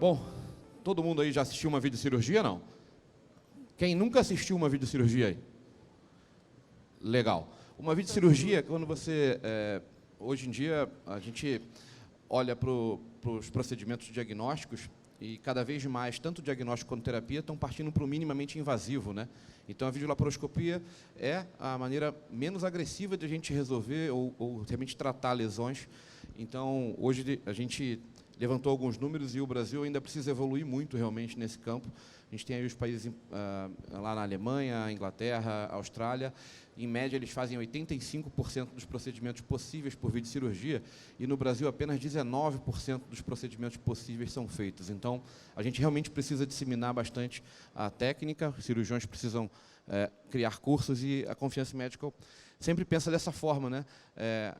Bom, todo mundo aí já assistiu uma videocirurgia, não? Quem nunca assistiu uma videocirurgia aí? Legal. Uma videocirurgia, quando você... hoje em dia, a gente olha para os procedimentos diagnósticos e cada vez mais, tanto o diagnóstico quanto a terapia, estão partindo para o minimamente invasivo, né? Então, a videolaparoscopia é a maneira menos agressiva de a gente resolver ou realmente tratar lesões. Então, hoje a gente levantou alguns números e o Brasil ainda precisa evoluir muito realmente nesse campo. A gente tem aí os países lá na Alemanha, Inglaterra, Austrália. Em média, eles fazem 85% dos procedimentos possíveis por videocirurgia e no Brasil apenas 19% dos procedimentos possíveis são feitos. Então, a gente realmente precisa disseminar bastante a técnica, os cirurgiões precisam criar cursos e a Confiance Medical sempre pensa dessa forma, né?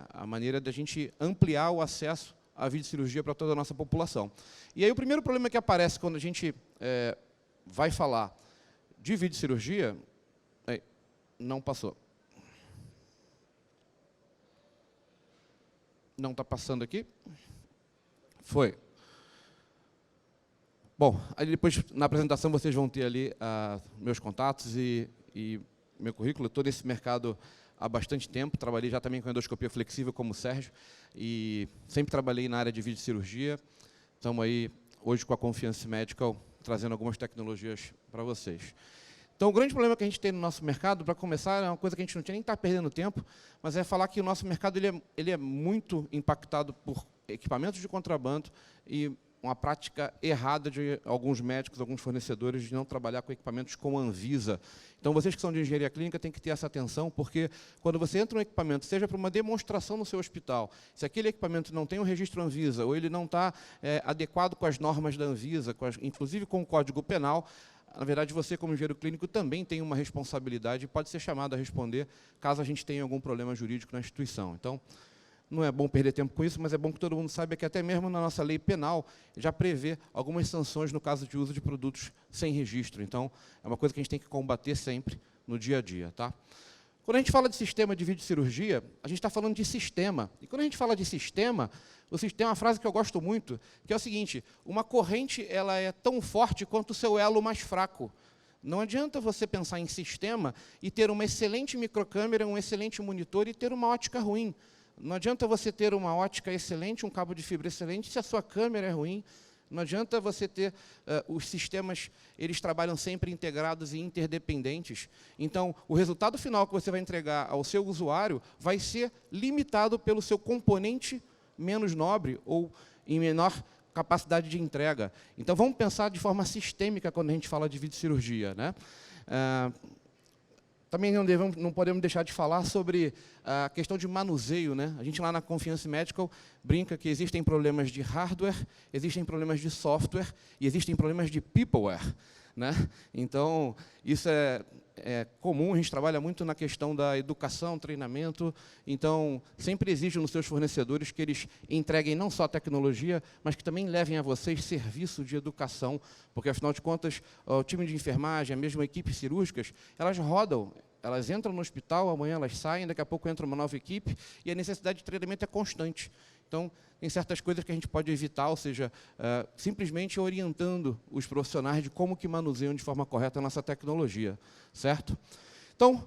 A maneira da gente ampliar o acesso à videocirurgia para toda a nossa população. E aí o primeiro problema que aparece quando a gente vai falar de videocirurgia... Não passou. Não está passando aqui? Foi. Bom, aí depois, na apresentação, vocês vão ter ali meus contatos e meu currículo. Eu estou nesse mercado há bastante tempo, trabalhei já também com endoscopia flexível, como o Sérgio, e sempre trabalhei na área de videocirurgia. Estamos aí, hoje, com a Confiance Medical, trazendo algumas tecnologias para vocês. Então, o grande problema que a gente tem no nosso mercado, para começar, é uma coisa que a gente não tinha nem estar perdendo tempo, mas é falar que o nosso mercado ele é muito impactado por equipamentos de contrabando e uma prática errada de alguns médicos, alguns fornecedores, de não trabalhar com equipamentos com Anvisa. Então, vocês que são de engenharia clínica têm que ter essa atenção, porque quando você entra no equipamento, seja para uma demonstração no seu hospital, se aquele equipamento não tem um registro Anvisa, ou ele não está adequado com as normas da Anvisa, inclusive com o Código Penal, na verdade, você, como engenheiro clínico, também tem uma responsabilidade e pode ser chamado a responder caso a gente tenha algum problema jurídico na instituição. Então, não é bom perder tempo com isso, mas é bom que todo mundo saiba que até mesmo na nossa lei penal já prevê algumas sanções no caso de uso de produtos sem registro. Então, é uma coisa que a gente tem que combater sempre no dia a dia, tá? Quando a gente fala de sistema de videocirurgia, a gente está falando de sistema. E quando a gente fala de sistema, o sistema é uma frase que eu gosto muito, que é o seguinte: uma corrente ela é tão forte quanto o seu elo mais fraco. Não adianta você pensar em sistema e ter uma excelente microcâmera, um excelente monitor e ter uma ótica ruim. Não adianta você ter uma ótica excelente, um cabo de fibra excelente, se a sua câmera é ruim. Não adianta você ter... os sistemas, eles trabalham sempre integrados e interdependentes. Então, o resultado final que você vai entregar ao seu usuário vai ser limitado pelo seu componente menos nobre ou em menor capacidade de entrega. Então, vamos pensar de forma sistêmica quando a gente fala de videocirurgia, né? Também não podemos deixar de falar sobre a questão de manuseio, né? A gente lá na Confiance Medical brinca que existem problemas de hardware, existem problemas de software e existem problemas de peopleware, né? Então, isso é comum, a gente trabalha muito na questão da educação, treinamento, então sempre exige nos seus fornecedores que eles entreguem não só tecnologia, mas que também levem a vocês serviço de educação, porque, afinal de contas, o time de enfermagem, a mesma equipe cirúrgicas, elas rodam, elas entram no hospital, amanhã elas saem, daqui a pouco entra uma nova equipe, e a necessidade de treinamento é constante. Então, tem certas coisas que a gente pode evitar, ou seja, simplesmente orientando os profissionais de como que manuseiam de forma correta a nossa tecnologia, certo? Então,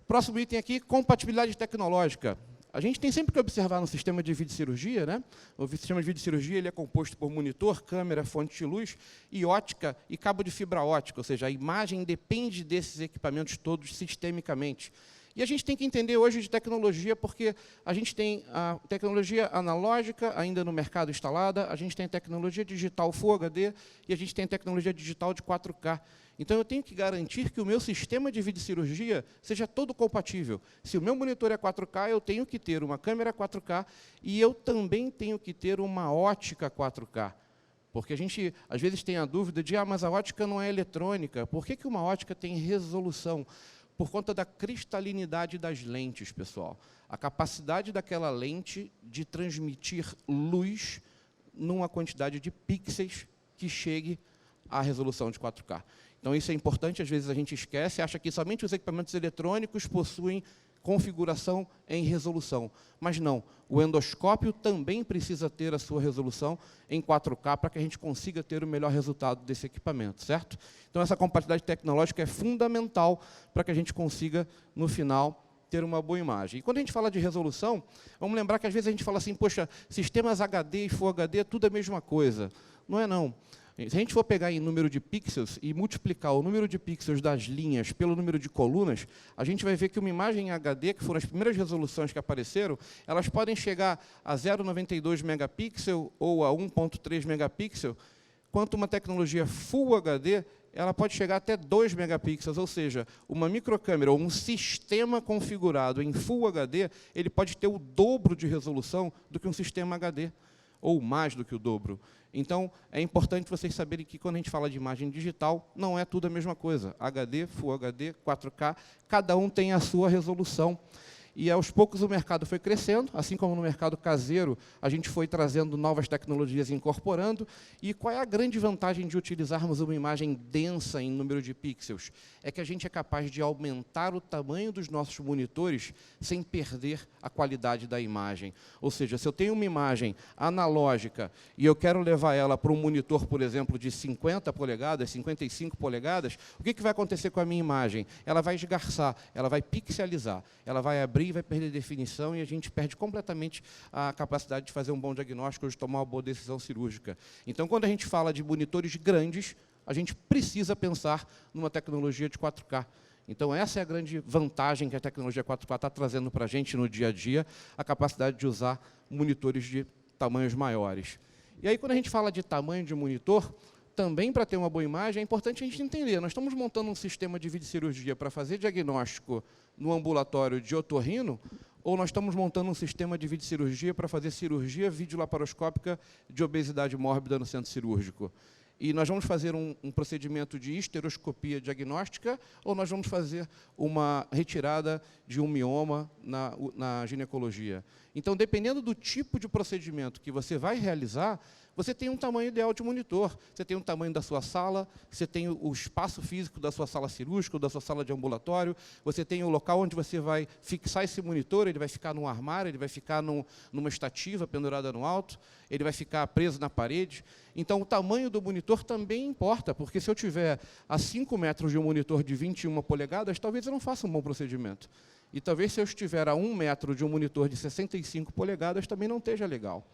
próximo item aqui, compatibilidade tecnológica. A gente tem sempre que observar no sistema de videocirurgia, né? O sistema de videocirurgia ele é composto por monitor, câmera, fonte de luz e ótica e cabo de fibra ótica, ou seja, a imagem depende desses equipamentos todos sistemicamente. E a gente tem que entender hoje de tecnologia, porque a gente tem a tecnologia analógica ainda no mercado instalada, a gente tem tecnologia digital Full HD e a gente tem tecnologia digital de 4K. Então, eu tenho que garantir que o meu sistema de videocirurgia seja todo compatível. Se o meu monitor é 4K, eu tenho que ter uma câmera 4K e eu também tenho que ter uma ótica 4K. Porque a gente, às vezes, tem a dúvida de mas a ótica não é eletrônica. Por que uma ótica tem resolução? Por conta da cristalinidade das lentes, pessoal. A capacidade daquela lente de transmitir luz numa quantidade de pixels que chegue à resolução de 4K. Então, isso é importante, às vezes a gente esquece, acha que somente os equipamentos eletrônicos possuem configuração em resolução. Mas não, o endoscópio também precisa ter a sua resolução em 4K para que a gente consiga ter o melhor resultado desse equipamento, certo? Então, essa compatibilidade tecnológica é fundamental para que a gente consiga, no final, ter uma boa imagem. E quando a gente fala de resolução, vamos lembrar que às vezes a gente fala assim, poxa, sistemas HD e Full HD é tudo a mesma coisa. Não é, não. Se a gente for pegar em número de pixels e multiplicar o número de pixels das linhas pelo número de colunas, a gente vai ver que uma imagem em HD, que foram as primeiras resoluções que apareceram, elas podem chegar a 0,92 megapixel ou a 1,3 megapixel, quanto uma tecnologia Full HD, ela pode chegar até 2 megapixels, ou seja, uma microcâmera ou um sistema configurado em Full HD, ele pode ter o dobro de resolução do que um sistema HD, ou mais do que o dobro. Então, é importante vocês saberem que, quando a gente fala de imagem digital, não é tudo a mesma coisa. HD, Full HD, 4K, cada um tem a sua resolução. E, aos poucos, o mercado foi crescendo, assim como no mercado caseiro, a gente foi trazendo novas tecnologias e incorporando. E qual é a grande vantagem de utilizarmos uma imagem densa em número de pixels? É que a gente é capaz de aumentar o tamanho dos nossos monitores sem perder a qualidade da imagem. Ou seja, se eu tenho uma imagem analógica e eu quero levar ela para um monitor, por exemplo, de 50 polegadas, 55 polegadas, o que vai acontecer com a minha imagem? Ela vai esgarçar, ela vai pixelizar, ela vai abrir, vai perder definição e a gente perde completamente a capacidade de fazer um bom diagnóstico ou de tomar uma boa decisão cirúrgica. Então, quando a gente fala de monitores grandes, a gente precisa pensar numa tecnologia de 4K. Então, essa é a grande vantagem que a tecnologia 4K está trazendo para a gente no dia a dia, a capacidade de usar monitores de tamanhos maiores. E aí, quando a gente fala de tamanho de monitor, também, para ter uma boa imagem, é importante a gente entender. Nós estamos montando um sistema de videocirurgia para fazer diagnóstico no ambulatório de otorrino, ou nós estamos montando um sistema de videocirurgia para fazer cirurgia videolaparoscópica de obesidade mórbida no centro cirúrgico? E nós vamos fazer um procedimento de histeroscopia diagnóstica, ou nós vamos fazer uma retirada de um mioma na ginecologia? Então, dependendo do tipo de procedimento que você vai realizar, você tem um tamanho ideal de monitor, você tem o tamanho da sua sala, você tem o espaço físico da sua sala cirúrgica, ou da sua sala de ambulatório, você tem o local onde você vai fixar esse monitor, ele vai ficar num armário, ele vai ficar numa estativa pendurada no alto, ele vai ficar preso na parede. Então, o tamanho do monitor também importa, porque se eu tiver a 5 metros de um monitor de 21 polegadas, talvez eu não faça um bom procedimento. E talvez, se eu estiver a 1 metro de um monitor de 65 polegadas, também não esteja legal.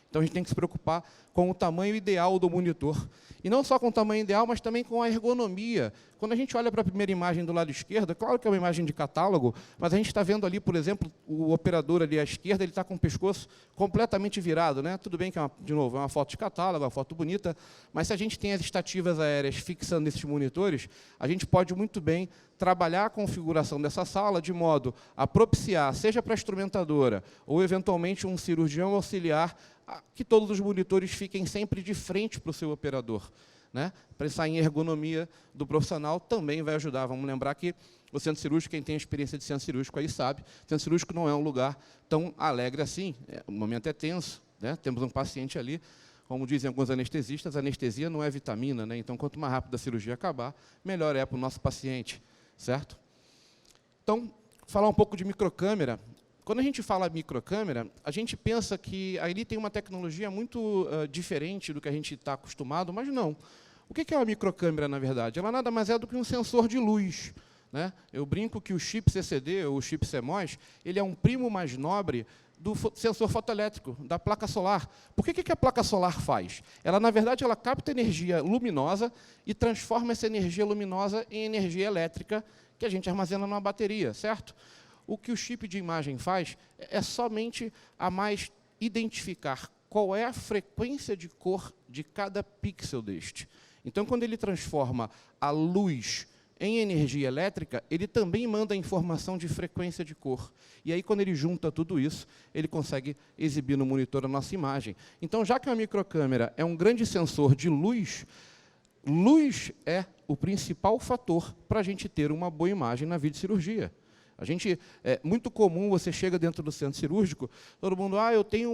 Então, a gente tem que se preocupar com o tamanho ideal do monitor. E não só com o tamanho ideal, mas também com a ergonomia. Quando a gente olha para a primeira imagem do lado esquerdo, é claro que é uma imagem de catálogo, mas a gente está vendo ali, por exemplo, o operador ali à esquerda, ele está com o pescoço completamente virado, né? Tudo bem que, de novo, é uma foto de catálogo, é uma foto bonita, mas se a gente tem as estativas aéreas fixando esses monitores, a gente pode muito bem trabalhar a configuração dessa sala de modo a propiciar, seja para a instrumentadora ou, eventualmente, um cirurgião auxiliar, que todos os monitores fiquem sempre de frente para o seu operador. Né? Pensar em ergonomia do profissional também vai ajudar. Vamos lembrar que o centro cirúrgico, quem tem experiência de centro cirúrgico aí sabe, o centro cirúrgico não é um lugar tão alegre assim, o momento é tenso, né? Temos um paciente ali, como dizem alguns anestesistas, a anestesia não é vitamina, né? Então, quanto mais rápido a cirurgia acabar, melhor é para o nosso paciente, certo? Então, falar um pouco de microcâmera. Quando a gente fala microcâmera, a gente pensa que ali tem uma tecnologia muito diferente do que a gente está acostumado, mas não. O que é uma microcâmera, na verdade? Ela nada mais é do que um sensor de luz. Né? Eu brinco que o chip CCD, ou o chip CMOS, ele é um primo mais nobre do sensor fotoelétrico, da placa solar. Por que a placa solar faz? Ela, na verdade, ela capta energia luminosa e transforma essa energia luminosa em energia elétrica que a gente armazena numa bateria, certo? O que o chip de imagem faz é somente a mais identificar qual é a frequência de cor de cada pixel deste. Então, quando ele transforma a luz em energia elétrica, ele também manda informação de frequência de cor. E aí, quando ele junta tudo isso, ele consegue exibir no monitor a nossa imagem. Então, já que a microcâmera é um grande sensor de luz, luz é o principal fator para a gente ter uma boa imagem na videocirurgia. É muito comum, você chega dentro do centro cirúrgico, todo mundo, eu tenho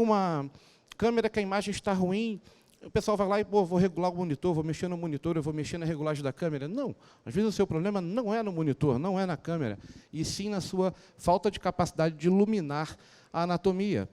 uma câmera que a imagem está ruim, o pessoal vai lá e, pô, vou regular o monitor, vou mexer no monitor, eu vou mexer na regulagem da câmera. Não, às vezes o seu problema não é no monitor, não é na câmera, e sim na sua falta de capacidade de iluminar a anatomia.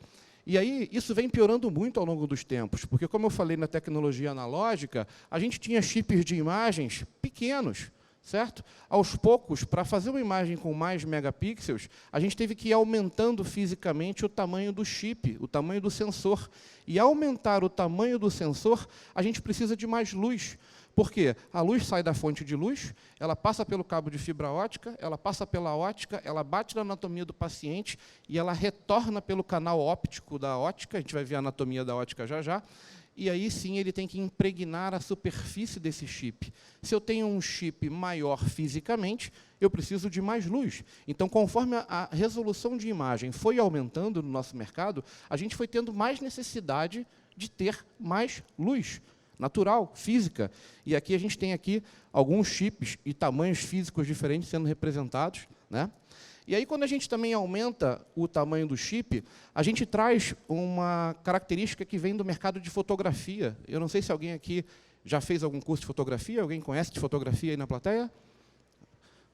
E aí, isso vem piorando muito ao longo dos tempos, porque, como eu falei na tecnologia analógica, a gente tinha chips de imagens pequenos, certo? Aos poucos, para fazer uma imagem com mais megapixels, a gente teve que ir aumentando fisicamente o tamanho do chip, o tamanho do sensor. E, ao aumentar o tamanho do sensor, a gente precisa de mais luz. Por quê? A luz sai da fonte de luz, ela passa pelo cabo de fibra ótica, ela passa pela ótica, ela bate na anatomia do paciente e ela retorna pelo canal óptico da ótica, a gente vai ver a anatomia da ótica já já, e aí sim ele tem que impregnar a superfície desse chip. Se eu tenho um chip maior fisicamente, eu preciso de mais luz. Então, conforme a resolução de imagem foi aumentando no nosso mercado, a gente foi tendo mais necessidade de ter mais luz natural, física. E aqui a gente tem aqui alguns chips e tamanhos físicos diferentes sendo representados, né? E aí, quando a gente também aumenta o tamanho do chip, a gente traz uma característica que vem do mercado de fotografia. Eu não sei se alguém aqui já fez algum curso de fotografia, alguém conhece de fotografia aí na plateia?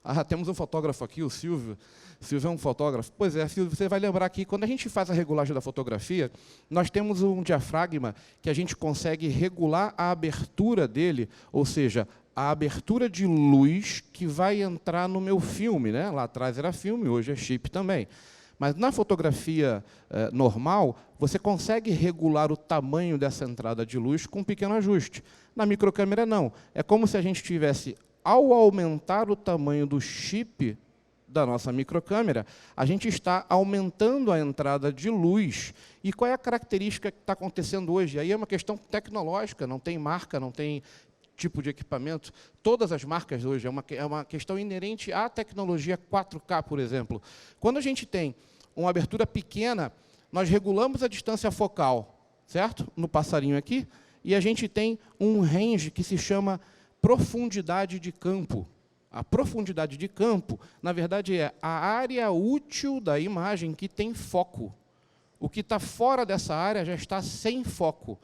Ah, temos um fotógrafo aqui, o Silvio. Silvio é um fotógrafo. Pois é, Silvio, você vai lembrar que quando a gente faz a regulagem da fotografia, nós temos um diafragma que a gente consegue regular a abertura dele, ou seja, a abertura de luz que vai entrar no meu filme, né? Lá atrás era filme, hoje é chip também. Mas na fotografia normal, você consegue regular o tamanho dessa entrada de luz com um pequeno ajuste. Na microcâmera, não. É como se a gente tivesse, ao aumentar o tamanho do chip da nossa microcâmera, a gente está aumentando a entrada de luz. E qual é a característica que está acontecendo hoje? Aí é uma questão tecnológica, não tem marca, não tem tipo de equipamento. Todas as marcas hoje, é uma questão inerente à tecnologia 4K, por exemplo. Quando a gente tem uma abertura pequena, nós regulamos a distância focal, certo? No passarinho aqui, e a gente tem um range que se chama profundidade de campo. A profundidade de campo, na verdade, é a área útil da imagem que tem foco. O que está fora dessa área já está sem foco.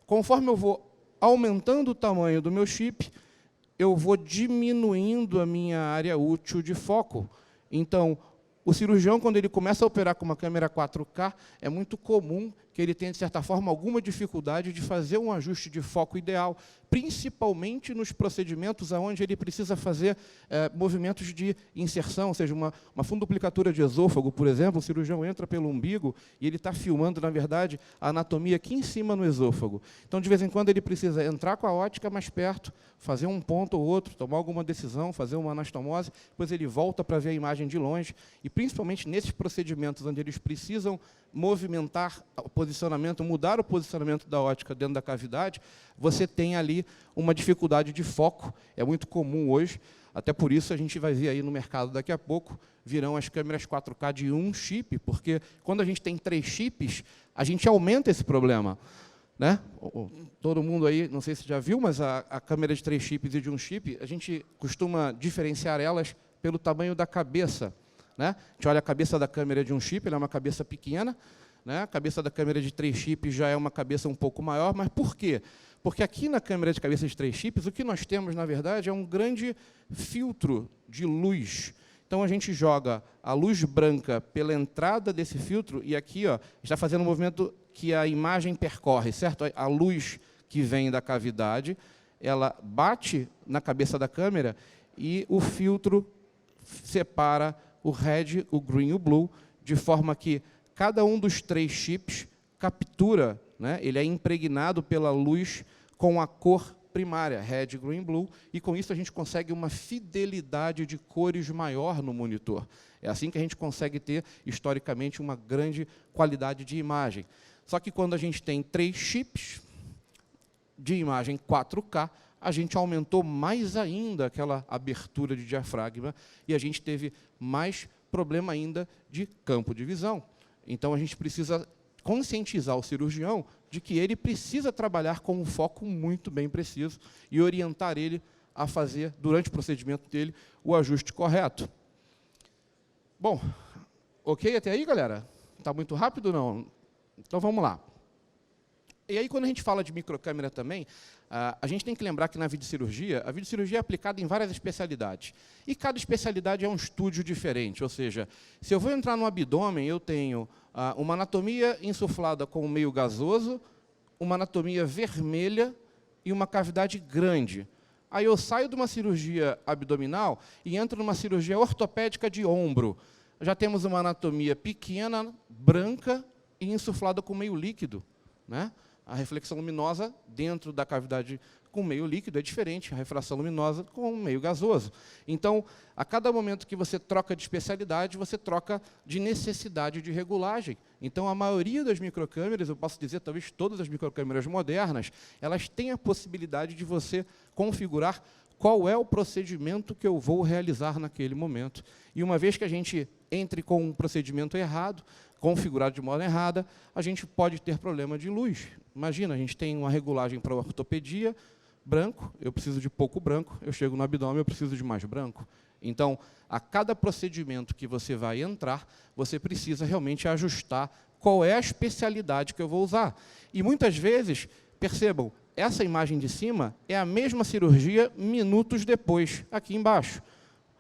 Conforme eu vou aumentando o tamanho do meu chip, eu vou diminuindo a minha área útil de foco. Então, o cirurgião, quando ele começa a operar com uma câmera 4K, é muito comum que ele tenha, de certa forma, alguma dificuldade de fazer um ajuste de foco ideal, principalmente nos procedimentos onde ele precisa fazer movimentos de inserção, ou seja, uma funduplicatura de esôfago, por exemplo, o cirurgião entra pelo umbigo e ele está filmando, na verdade, a anatomia aqui em cima no esôfago. Então, de vez em quando, ele precisa entrar com a ótica mais perto, fazer um ponto ou outro, tomar alguma decisão, fazer uma anastomose, depois ele volta para ver a imagem de longe, e principalmente nesses procedimentos onde eles precisam movimentar o posicionamento, mudar o posicionamento da ótica dentro da cavidade, você tem ali uma dificuldade de foco. É muito comum hoje, até por isso a gente vai ver aí no mercado daqui a pouco, virão as câmeras 4K de um chip, porque quando a gente tem 3 chips, a gente aumenta esse problema, né? Todo mundo aí, não sei se já viu, mas a câmera de 3 chips e de um chip, a gente costuma diferenciar elas pelo tamanho da cabeça, né? A gente olha a cabeça da câmera de um chip, ela é uma cabeça pequena, né? A cabeça da câmera de 3 chips já é uma cabeça um pouco maior, mas por quê? Porque aqui na câmera de cabeça de 3 chips, o que nós temos, na verdade, é um grande filtro de luz. Então, a gente joga a luz branca pela entrada desse filtro, e aqui ó, está fazendo um movimento que a imagem percorre, certo? A luz que vem da cavidade, ela bate na cabeça da câmera, e o filtro separa o red, o green e o blue, de forma que cada um dos 3 chips captura, né, ele é impregnado pela luz com a cor primária, red, green, blue, e com isso a gente consegue uma fidelidade de cores maior no monitor. É assim que a gente consegue ter, historicamente, uma grande qualidade de imagem. Só que quando a gente tem 3 chips de imagem 4K, a gente aumentou mais ainda aquela abertura de diafragma e a gente teve mais problema ainda de campo de visão. Então, a gente precisa conscientizar o cirurgião de que ele precisa trabalhar com um foco muito bem preciso e orientar ele a fazer, durante o procedimento dele, o ajuste correto. Bom, ok até aí, galera? Está muito rápido ou não? Então, vamos lá. E aí, quando a gente fala de microcâmera também, a gente tem que lembrar que na videocirurgia, a videocirurgia é aplicada em várias especialidades. E cada especialidade é um estúdio diferente. Ou seja, se eu vou entrar no abdômen, eu tenho uma anatomia insuflada com meio gasoso, uma anatomia vermelha e uma cavidade grande. Aí eu saio de uma cirurgia abdominal e entro numa cirurgia ortopédica de ombro. Já temos uma anatomia pequena, branca e insuflada com meio líquido, né? A reflexão luminosa dentro da cavidade com meio líquido é diferente, a refração luminosa com meio gasoso. Então, a cada momento que você troca de especialidade, você troca de necessidade de regulagem. Então, a maioria das microcâmeras, eu posso dizer, talvez todas as microcâmeras modernas, elas têm a possibilidade de você configurar qual é o procedimento que eu vou realizar naquele momento. E uma vez que a gente entre com um procedimento errado, configurado de modo errada, a gente pode ter problema de luz. Imagina, a gente tem uma regulagem para ortopedia, branco, eu preciso de pouco branco, eu chego no abdômen, eu preciso de mais branco. Então, a cada procedimento que você vai entrar, você precisa realmente ajustar qual é a especialidade que eu vou usar. E muitas vezes, percebam, essa imagem de cima é a mesma cirurgia minutos depois, aqui embaixo.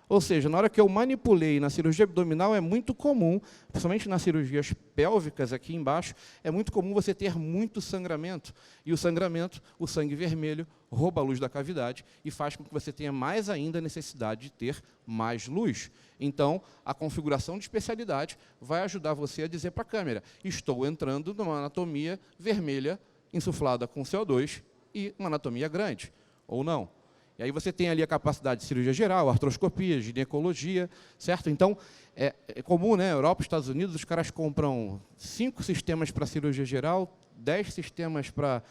Ou seja, na hora que eu manipulei na cirurgia abdominal, é muito comum, principalmente nas cirurgias pélvicas aqui embaixo, é muito comum você ter muito sangramento. E o sangramento, o sangue vermelho, rouba a luz da cavidade e faz com que você tenha mais ainda necessidade de ter mais luz. Então, a configuração de especialidade vai ajudar você a dizer para a câmera, estou entrando numa anatomia vermelha, insuflada com CO2 e uma anatomia grande, ou não. E aí você tem ali a capacidade de cirurgia geral, artroscopia, ginecologia, certo? Então, é comum, né? Europa, Estados Unidos, os caras compram 5 sistemas para cirurgia geral, 10 sistemas para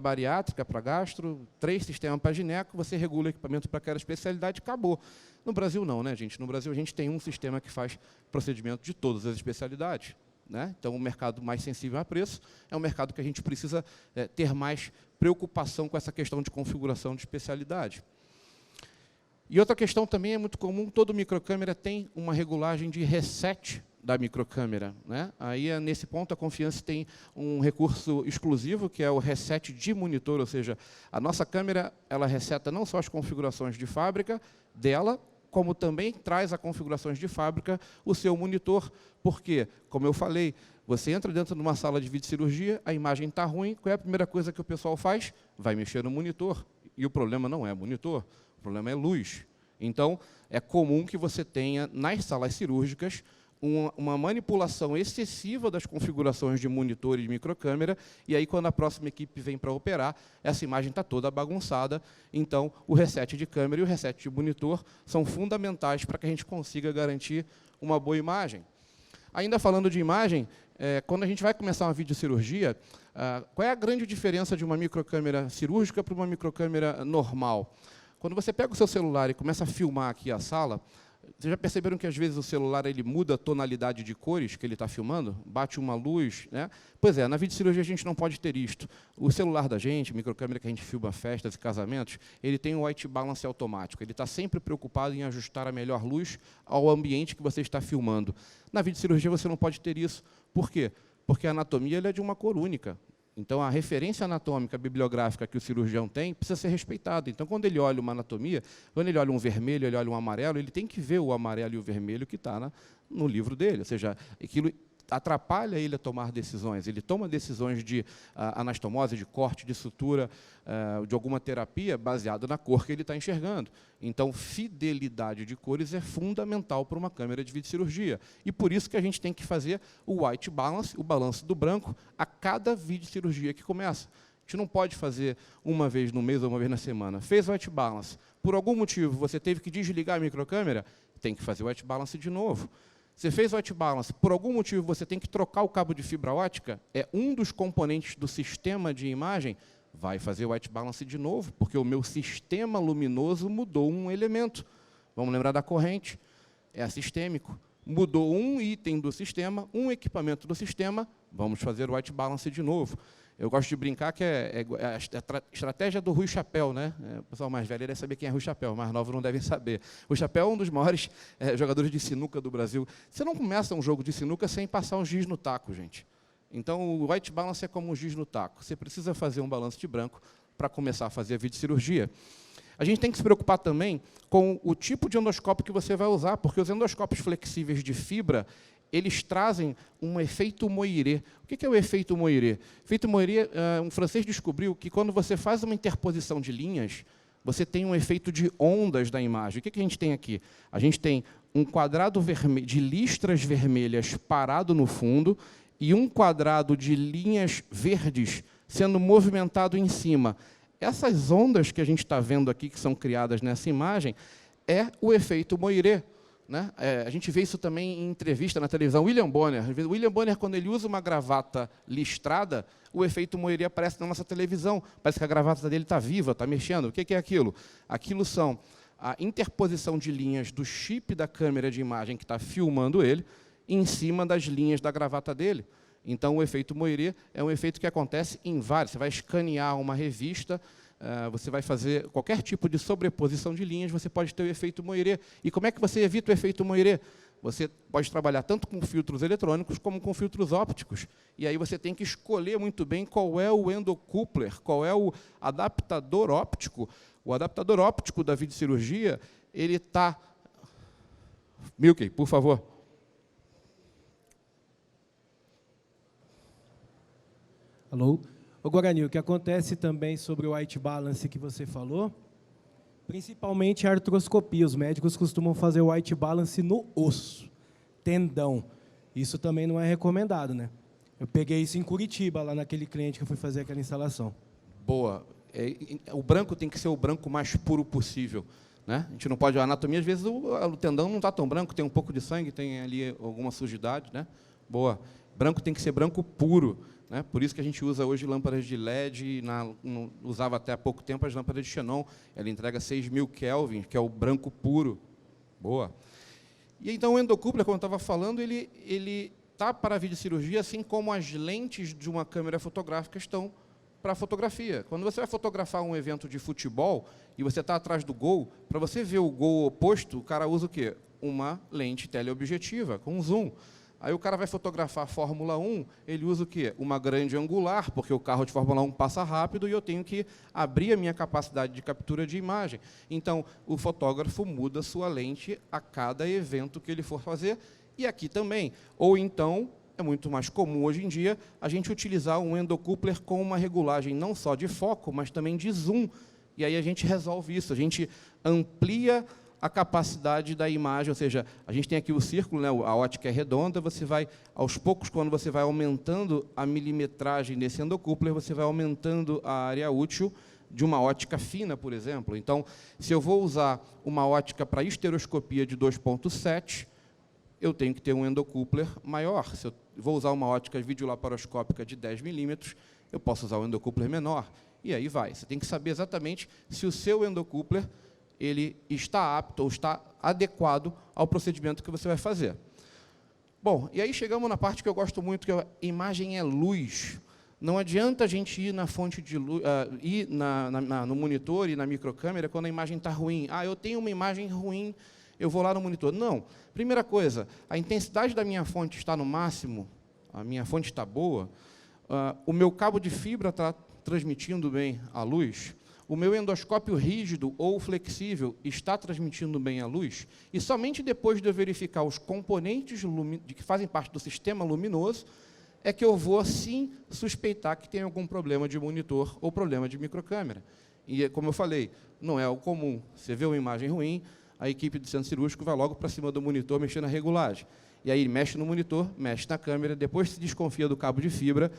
bariátrica, para gastro, 3 sistemas para gineco, você regula o equipamento para aquela especialidade e acabou. No Brasil não, né, gente? No Brasil a gente tem um sistema que faz procedimento de todas as especialidades, né? Então, o mercado mais sensível a preço é um mercado que a gente precisa ter mais preocupação com essa questão de configuração de especialidade. E outra questão também é muito comum, toda microcâmera tem uma regulagem de reset da microcâmera, né? Aí, nesse ponto, a Confiance tem um recurso exclusivo, que é o reset de monitor, ou seja, a nossa câmera ela reseta não só as configurações de fábrica dela, como também traz a configurações de fábrica o seu monitor, porque, como eu falei, você entra dentro de uma sala de videocirurgia, a imagem está ruim, qual é a primeira coisa que o pessoal faz? Vai mexer no monitor. E o problema não é monitor, o problema é luz. Então, é comum que você tenha, nas salas cirúrgicas, uma manipulação excessiva das configurações de monitor e de microcâmera, e aí, quando a próxima equipe vem para operar, essa imagem está toda bagunçada. Então, o reset de câmera e o reset de monitor são fundamentais para que a gente consiga garantir uma boa imagem. Ainda falando de imagem, quando a gente vai começar uma videocirurgia, qual é a grande diferença de uma microcâmera cirúrgica para uma microcâmera normal? Quando você pega o seu celular e começa a filmar aqui a sala, vocês já perceberam que, às vezes, o celular ele muda a tonalidade de cores que ele está filmando? Bate uma luz, né? Pois é, na videocirurgia a gente não pode ter isto. O celular da gente, a microcâmera que a gente filma festas e casamentos, ele tem um white balance automático. Ele está sempre preocupado em ajustar a melhor luz ao ambiente que você está filmando. Na videocirurgia você não pode ter isso. Por quê? Porque a anatomia ela é de uma cor única. Então, a referência anatômica bibliográfica que o cirurgião tem precisa ser respeitada. Então, quando ele olha uma anatomia, quando ele olha um vermelho, ele olha um amarelo, ele tem que ver o amarelo e o vermelho que está no livro dele. Ou seja, aquilo atrapalha ele a tomar decisões. Ele toma decisões de anastomose, de corte, de sutura, de alguma terapia baseado na cor que ele está enxergando. Então, fidelidade de cores é fundamental para uma câmera de videocirurgia. E por isso que a gente tem que fazer o white balance, o balanço do branco, a cada videocirurgia que começa. A gente não pode fazer uma vez no mês ou uma vez na semana. Fez o white balance. Por algum motivo, você teve que desligar a microcâmera, tem que fazer o white balance de novo. Você fez o white balance, por algum motivo você tem que trocar o cabo de fibra ótica, é um dos componentes do sistema de imagem, vai fazer o white balance de novo, porque o meu sistema luminoso mudou um elemento. Vamos lembrar da corrente, é sistêmico. Mudou um item do sistema, um equipamento do sistema, vamos fazer o white balance de novo. Eu gosto de brincar que é a estratégia do Rui Chapéu, né? O pessoal mais velho deve saber quem é Rui Chapéu, mais novo não devem saber. Rui Chapéu é um dos maiores jogadores de sinuca do Brasil. Você não começa um jogo de sinuca sem passar um giz no taco, gente. Então, o white balance é como um giz no taco. Você precisa fazer um balanço de branco para começar a fazer a videocirurgia. A gente tem que se preocupar também com o tipo de endoscópio que você vai usar, porque os endoscópios flexíveis de fibra, eles trazem um efeito Moiré. O que é o efeito Moiré? O efeito Moiré, um francês descobriu que quando você faz uma interposição de linhas, você tem um efeito de ondas da imagem. O que a gente tem aqui? A gente tem um quadrado de listras vermelhas parado no fundo e um quadrado de linhas verdes sendo movimentado em cima. Essas ondas que a gente está vendo aqui, que são criadas nessa imagem, é o efeito Moiré. Né? A gente vê isso também em entrevista na televisão. William Bonner, quando ele usa uma gravata listrada, o efeito Moiré aparece na nossa televisão. Parece que a gravata dele está viva, está mexendo. O que é aquilo? Aquilo são a interposição de linhas do chip da câmera de imagem que está filmando ele em cima das linhas da gravata dele. Então, o efeito Moiré é um efeito que acontece em vários. Você vai escanear uma revista, você vai fazer qualquer tipo de sobreposição de linhas, você pode ter o efeito Moiré. E como é que você evita o efeito Moiré? Você pode trabalhar tanto com filtros eletrônicos como com filtros ópticos. E aí você tem que escolher muito bem qual é o endocoupler, qual é o adaptador óptico. O adaptador óptico da videocirurgia, ele está... Milky, por favor. Alô? Ô, Guarani, o que acontece também sobre o white balance que você falou, principalmente a artroscopia. Os médicos costumam fazer o white balance no osso, tendão. Isso também não é recomendado, né? Eu peguei isso em Curitiba, lá naquele cliente que eu fui fazer aquela instalação. Boa. O branco tem que ser o branco mais puro possível. Né? A gente não pode... A anatomia, às vezes, o tendão não está tão branco, tem um pouco de sangue, tem ali alguma sujidade. Né? Boa. Branco tem que ser branco puro. Né? Por isso que a gente usa hoje lâmpadas de LED, usava até há pouco tempo as lâmpadas de xenon, ela entrega 6.000 Kelvin, que é o branco puro. Boa. E então o endocoupler, como eu estava falando, ele está para a videocirurgia, assim como as lentes de uma câmera fotográfica estão para a fotografia. Quando você vai fotografar um evento de futebol e você está atrás do gol, para você ver o gol oposto, o cara usa o quê? Uma lente teleobjetiva, com zoom. Aí o cara vai fotografar a Fórmula 1, ele usa o quê? Uma grande angular, porque o carro de Fórmula 1 passa rápido e eu tenho que abrir a minha capacidade de captura de imagem. Então, o fotógrafo muda sua lente a cada evento que ele for fazer, e aqui também. Ou então, é muito mais comum hoje em dia, a gente utilizar um endocoupler com uma regulagem não só de foco, mas também de zoom. E aí a gente resolve isso, a gente amplia a capacidade da imagem, ou seja, a gente tem aqui o círculo, né, a ótica é redonda, você vai, aos poucos, quando você vai aumentando a milimetragem desse endocoupler, você vai aumentando a área útil de uma ótica fina, por exemplo. Então, se eu vou usar uma ótica para estereoscopia de 2.7, eu tenho que ter um endocoupler maior. Se eu vou usar uma ótica videolaparoscópica de 10 milímetros, eu posso usar um endocoupler menor. E aí vai. Você tem que saber exatamente se o seu endocoupler ele está apto ou está adequado ao procedimento que você vai fazer. Bom, e aí chegamos na parte que eu gosto muito, que é a imagem é luz. Não adianta a gente ir na fonte de luz, ir no monitor e na microcâmera quando a imagem está ruim. Ah, eu tenho uma imagem ruim, eu vou lá no monitor. Não. Primeira coisa, a intensidade da minha fonte está no máximo, a minha fonte está boa, o meu cabo de fibra está transmitindo bem a luz, o meu endoscópio rígido ou flexível está transmitindo bem a luz, e somente depois de eu verificar os componentes que fazem parte do sistema luminoso, é que eu vou, sim, suspeitar que tem algum problema de monitor ou problema de microcâmera. E, como eu falei, não é o comum. Você vê uma imagem ruim, a equipe do centro cirúrgico vai logo para cima do monitor, mexer na regulagem. E aí mexe no monitor, mexe na câmera, depois se desconfia do cabo de fibra,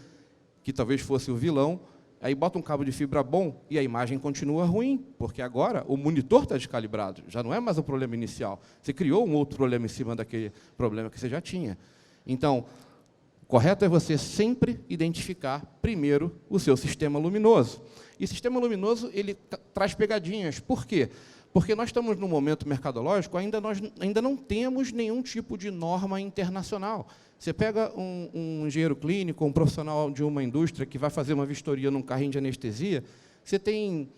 que talvez fosse o vilão, aí bota um cabo de fibra bom e a imagem continua ruim, porque agora o monitor está descalibrado, já não é mais o problema inicial. Você criou um outro problema em cima daquele problema que você já tinha. Então, o correto é você sempre identificar primeiro o seu sistema luminoso. E o sistema luminoso ele traz pegadinhas. Por quê? Porque nós estamos num momento mercadológico, nós ainda não temos nenhum tipo de norma internacional. Você pega um engenheiro clínico, um profissional de uma indústria que vai fazer uma vistoria num carrinho de anestesia, você tem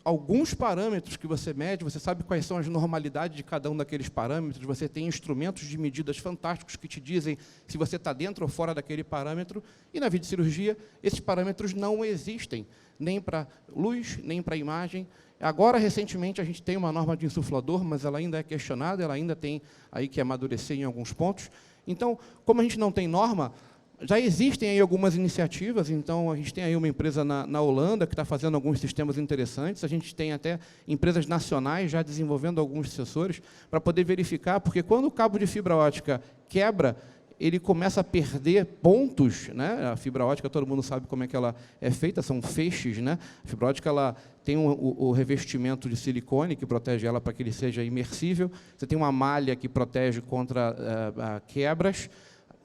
alguns parâmetros que você mede, você sabe quais são as normalidades de cada um daqueles parâmetros, você tem instrumentos de medidas fantásticos que te dizem se você está dentro ou fora daquele parâmetro, e na videocirurgia esses parâmetros não existem, nem para luz, nem para imagem. Agora, recentemente, a gente tem uma norma de insuflador, mas ela ainda é questionada, ela ainda tem aí que amadurecer em alguns pontos. Então, como a gente não tem norma, já existem aí algumas iniciativas, então a gente tem aí uma empresa na Holanda que está fazendo alguns sistemas interessantes, a gente tem até empresas nacionais já desenvolvendo alguns sensores para poder verificar, porque quando o cabo de fibra ótica quebra, ele começa a perder pontos, né? A fibra ótica, todo mundo sabe como é que ela é feita, são feixes, né? A fibra ótica ela tem o revestimento de silicone que protege ela para que ele seja imersível, você tem uma malha que protege contra quebras,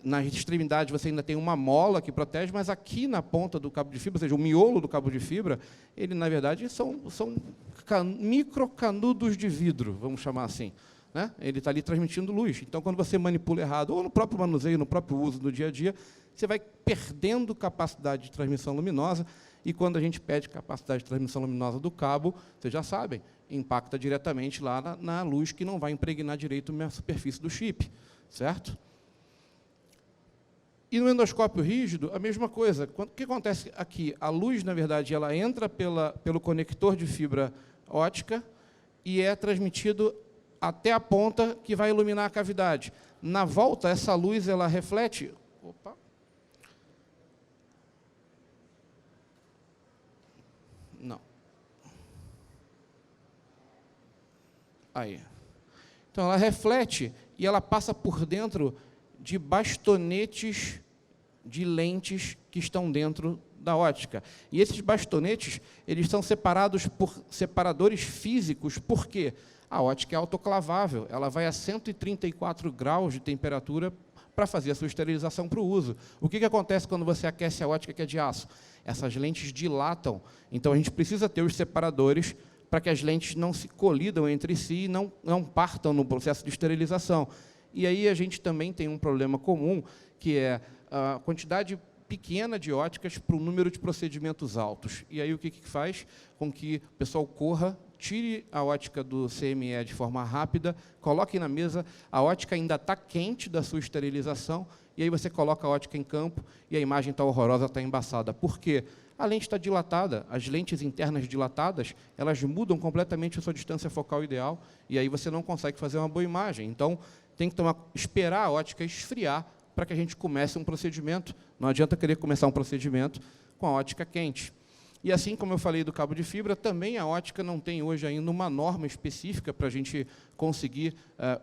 nas extremidades você ainda tem uma mola que protege, mas aqui na ponta do cabo de fibra, ou seja, o miolo do cabo de fibra, ele, na verdade, são microcanudos de vidro, vamos chamar assim. Né? Ele está ali transmitindo luz. Então, quando você manipula errado, ou no próprio manuseio, no próprio uso do dia a dia, você vai perdendo capacidade de transmissão luminosa, e quando a gente perde capacidade de transmissão luminosa do cabo, vocês já sabem, impacta diretamente lá na luz, que não vai impregnar direito a superfície do chip, certo? E no endoscópio rígido, a mesma coisa. O que acontece aqui? A luz, na verdade, ela entra pelo conector de fibra ótica e é transmitido até a ponta que vai iluminar a cavidade. Na volta, essa luz ela reflete... Opa! Não. Aí. Então, ela reflete e ela passa por dentro de bastonetes de lentes que estão dentro da ótica. E esses bastonetes, eles são separados por separadores físicos. Por quê? A ótica é autoclavável, ela vai a 134 graus de temperatura para fazer a sua esterilização para o uso. O que acontece quando você aquece a ótica que é de aço? Essas lentes dilatam, então a gente precisa ter os separadores para que as lentes não se colidam entre si e não partam no processo de esterilização. E aí a gente também tem um problema comum, que é a quantidade pequena de óticas para o número de procedimentos altos. E aí o que faz? Com que o pessoal corra, tire a ótica do CME de forma rápida, coloque na mesa, a ótica ainda está quente da sua esterilização, e aí você coloca a ótica em campo e a imagem está horrorosa, está embaçada. Por quê? A lente está dilatada, as lentes internas dilatadas, elas mudam completamente a sua distância focal ideal, e aí você não consegue fazer uma boa imagem. Então, tem que esperar a ótica esfriar para que a gente comece um procedimento. Não adianta querer começar um procedimento com a ótica quente. E assim como eu falei do cabo de fibra, também a ótica não tem hoje ainda uma norma específica para a gente conseguir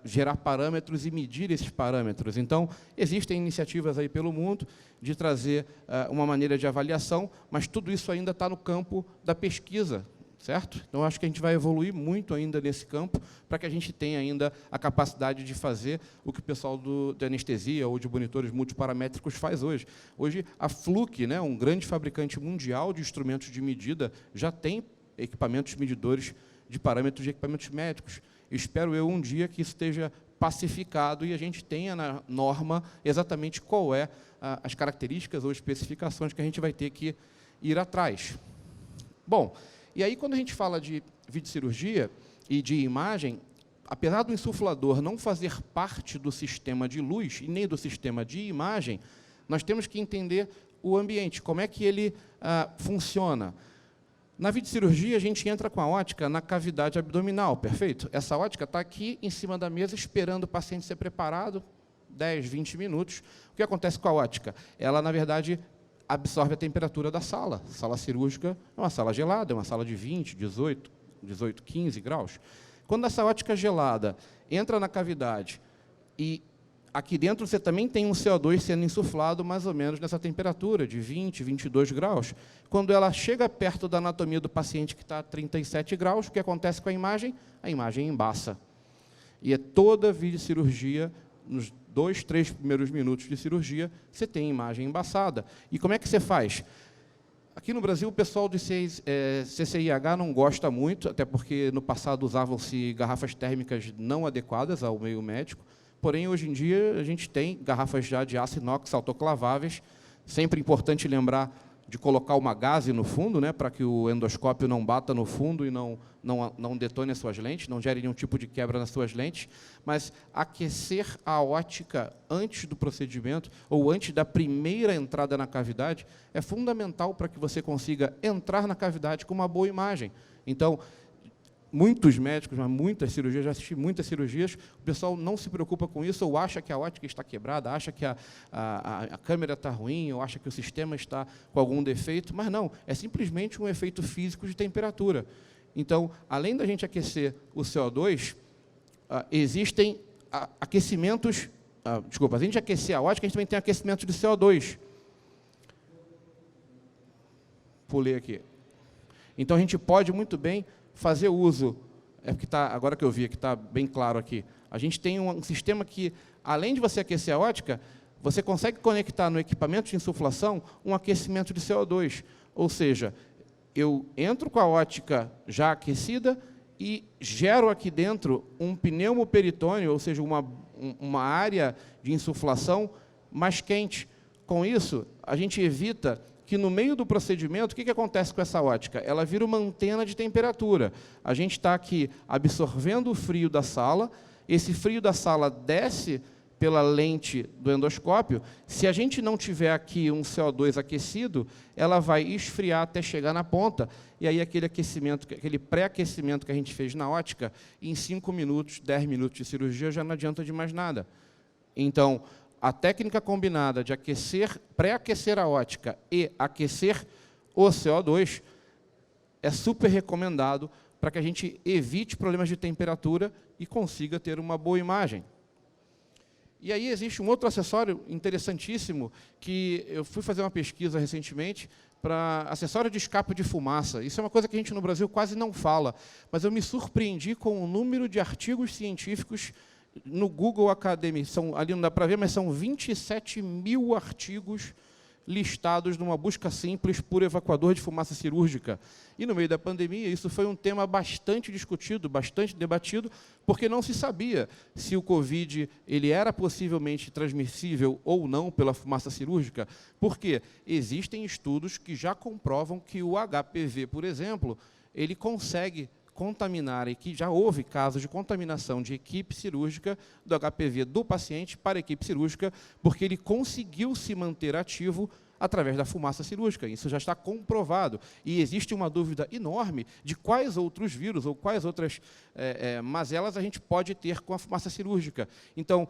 gerar parâmetros e medir esses parâmetros. Então, existem iniciativas aí pelo mundo de trazer uma maneira de avaliação, mas tudo isso ainda está no campo da pesquisa, certo? Então, acho que a gente vai evoluir muito ainda nesse campo para que a gente tenha ainda a capacidade de fazer o que o pessoal de anestesia ou de monitores multiparamétricos faz hoje. Hoje, a Fluke, né, um grande fabricante mundial de instrumentos de medida, já tem equipamentos medidores de parâmetros de equipamentos médicos. Espero eu um dia que isso esteja pacificado e a gente tenha na norma exatamente qual é as características ou especificações que a gente vai ter que ir atrás. Bom, e aí, quando a gente fala de videocirurgia e de imagem, apesar do insuflador não fazer parte do sistema de luz e nem do sistema de imagem, nós temos que entender o ambiente, como é que ele funciona. Na videocirurgia, a gente entra com a ótica na cavidade abdominal, perfeito? Essa ótica está aqui em cima da mesa, esperando o paciente ser preparado, 10, 20 minutos. O que acontece com a ótica? Ela, na verdade, absorve a temperatura da sala. A sala cirúrgica é uma sala gelada, é uma sala de 20, 18, 15 graus. Quando essa ótica gelada entra na cavidade e aqui dentro você também tem um CO2 sendo insuflado mais ou menos nessa temperatura de 20, 22 graus. Quando ela chega perto da anatomia do paciente que está a 37 graus, o que acontece com a imagem? A imagem embaça. E é toda videocirurgia, nos 2, 3 primeiros minutos de cirurgia, você tem imagem embaçada. E como é que você faz? Aqui no Brasil, o pessoal do CCIH não gosta muito, até porque no passado usavam-se garrafas térmicas não adequadas ao meio médico, porém, hoje em dia, a gente tem garrafas já de aço inox autoclaváveis, sempre importante lembrar de colocar uma gaze no fundo, né, para que o endoscópio não bata no fundo e não detone as suas lentes, não gere nenhum tipo de quebra nas suas lentes, mas aquecer a ótica antes do procedimento ou antes da primeira entrada na cavidade é fundamental para que você consiga entrar na cavidade com uma boa imagem. Então, muitos médicos, mas muitas cirurgias, já assisti muitas cirurgias, o pessoal não se preocupa com isso, ou acha que a ótica está quebrada, acha que a câmera está ruim, ou acha que o sistema está com algum defeito, mas não, é simplesmente um efeito físico de temperatura. Então, além da gente aquecer o CO2, existem aquecimentos, desculpa, além de aquecer a ótica, a gente também tem aquecimento de CO2. Pulei aqui. Então, a gente pode muito bem fazer uso, porque agora que eu vi que está bem claro aqui, a gente tem um sistema que, além de você aquecer a ótica, você consegue conectar no equipamento de insuflação um aquecimento de CO2. Ou seja, eu entro com a ótica já aquecida e gero aqui dentro um pneumoperitônio, ou seja, uma área de insuflação mais quente. Com isso, a gente evita que no meio do procedimento, o que acontece com essa ótica? Ela vira uma antena de temperatura. A gente está aqui absorvendo o frio da sala, esse frio da sala desce pela lente do endoscópio. Se a gente não tiver aqui um CO2 aquecido, ela vai esfriar até chegar na ponta, e aí aquele aquecimento, aquele pré-aquecimento que a gente fez na ótica, em 5 minutos, 10 minutos de cirurgia, já não adianta de mais nada. Então, a técnica combinada de pré-aquecer a ótica e aquecer o CO2 é super recomendado para que a gente evite problemas de temperatura e consiga ter uma boa imagem. E aí existe um outro acessório interessantíssimo, que eu fui fazer uma pesquisa recentemente, para acessório de escape de fumaça. Isso é uma coisa que a gente no Brasil quase não fala, mas eu me surpreendi com o número de artigos científicos no Google Academy, ali não dá para ver, mas são 27 mil artigos listados numa busca simples por evacuador de fumaça cirúrgica. E, no meio da pandemia, isso foi um tema bastante discutido, bastante debatido, porque não se sabia se o Covid ele era possivelmente transmissível ou não pela fumaça cirúrgica, porque existem estudos que já comprovam que o HPV, por exemplo, ele consegue contaminar, e que já houve casos de contaminação de equipe cirúrgica do HPV do paciente para a equipe cirúrgica, porque ele conseguiu se manter ativo através da fumaça cirúrgica. Isso já está comprovado. E existe uma dúvida enorme de quais outros vírus ou quais outras mazelas a gente pode ter com a fumaça cirúrgica. Então,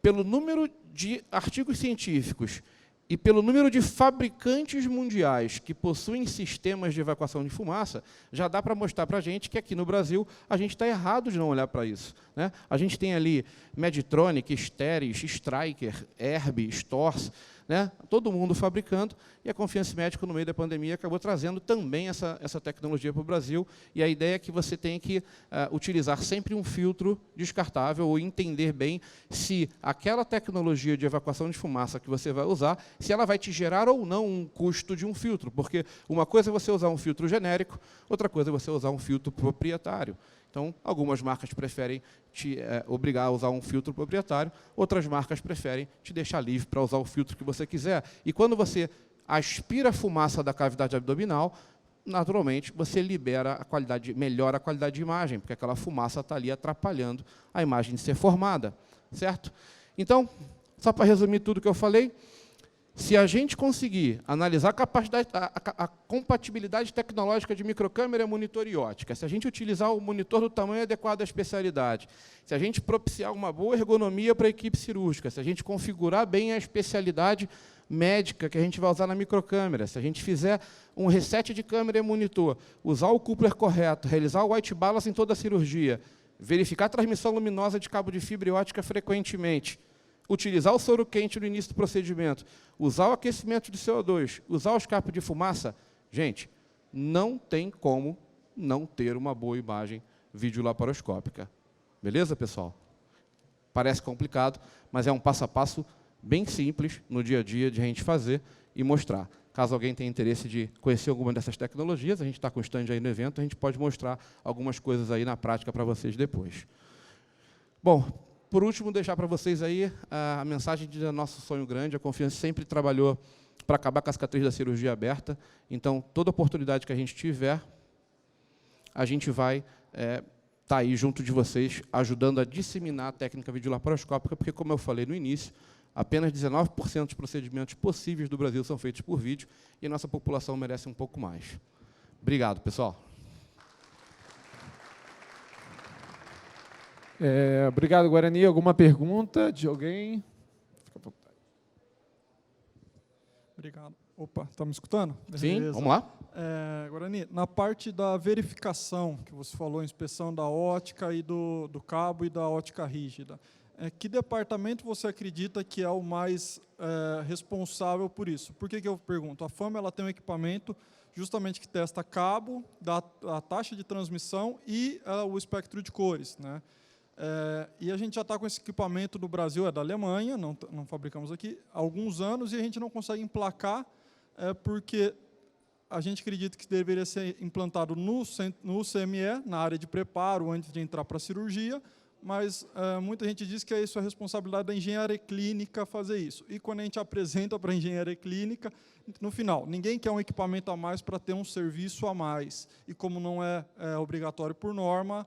pelo número de artigos científicos e pelo número de fabricantes mundiais que possuem sistemas de evacuação de fumaça, já dá para mostrar para a gente que aqui no Brasil a gente está errado de não olhar para isso, né? A gente tem ali Medtronic, Steris, Stryker, Erbe, Storz, né? Todo mundo fabricando, e a Confiance Medical, no meio da pandemia, acabou trazendo também essa tecnologia para o Brasil, e a ideia é que você tem que utilizar sempre um filtro descartável, ou entender bem se aquela tecnologia de evacuação de fumaça que você vai usar, se ela vai te gerar ou não um custo de um filtro, porque uma coisa é você usar um filtro genérico, outra coisa é você usar um filtro proprietário. Então, algumas marcas preferem te obrigar a usar um filtro proprietário, outras marcas preferem te deixar livre para usar o filtro que você quiser. E quando você aspira a fumaça da cavidade abdominal, naturalmente, você melhora a qualidade de imagem, porque aquela fumaça está ali atrapalhando a imagem de ser formada, certo? Então, só para resumir tudo que eu falei, se a gente conseguir analisar a compatibilidade tecnológica de microcâmera, monitor e ótica, se a gente utilizar o monitor do tamanho adequado à especialidade, se a gente propiciar uma boa ergonomia para a equipe cirúrgica, se a gente configurar bem a especialidade médica que a gente vai usar na microcâmera, se a gente fizer um reset de câmera e monitor, usar o coupler correto, realizar o white balance em toda a cirurgia, verificar a transmissão luminosa de cabo de fibra e ótica frequentemente, utilizar o soro quente no início do procedimento, usar o aquecimento de CO2, usar o escape de fumaça, gente, não tem como não ter uma boa imagem videolaparoscópica. Beleza, pessoal? Parece complicado, mas é um passo a passo bem simples no dia a dia de a gente fazer e mostrar. Caso alguém tenha interesse de conhecer alguma dessas tecnologias, a gente está com o stand aí no evento, a gente pode mostrar algumas coisas aí na prática para vocês depois. Bom, por último, deixar para vocês aí a mensagem de nosso sonho grande. A Confiance sempre trabalhou para acabar com a cicatriz da cirurgia aberta. Então, toda oportunidade que a gente tiver, a gente vai estar aí junto de vocês, ajudando a disseminar a técnica videolaparoscópica, porque, como eu falei no início, apenas 19% dos procedimentos possíveis do Brasil são feitos por vídeo, e a nossa população merece um pouco mais. Obrigado, pessoal. Obrigado, Guarani. Alguma pergunta de alguém? Fica à vontade. Obrigado. Opa, está me escutando? Sim, Beleza. vamos lá. Guarani, na parte da verificação, que você falou, inspeção da ótica e do cabo e da ótica rígida, que departamento você acredita que é o mais responsável por isso? Por que eu pergunto? A FAMA ela tem um equipamento justamente que testa cabo, a taxa de transmissão e o espectro de cores, né? E a gente já está com esse equipamento no Brasil, é da Alemanha, não fabricamos aqui, há alguns anos, e a gente não consegue emplacar, porque a gente acredita que deveria ser implantado no CME, na área de preparo, antes de entrar para a cirurgia, mas muita gente diz que isso é responsabilidade da engenharia clínica fazer isso. E quando a gente apresenta para a engenharia clínica, no final, ninguém quer um equipamento a mais para ter um serviço a mais. E como não é obrigatório por norma,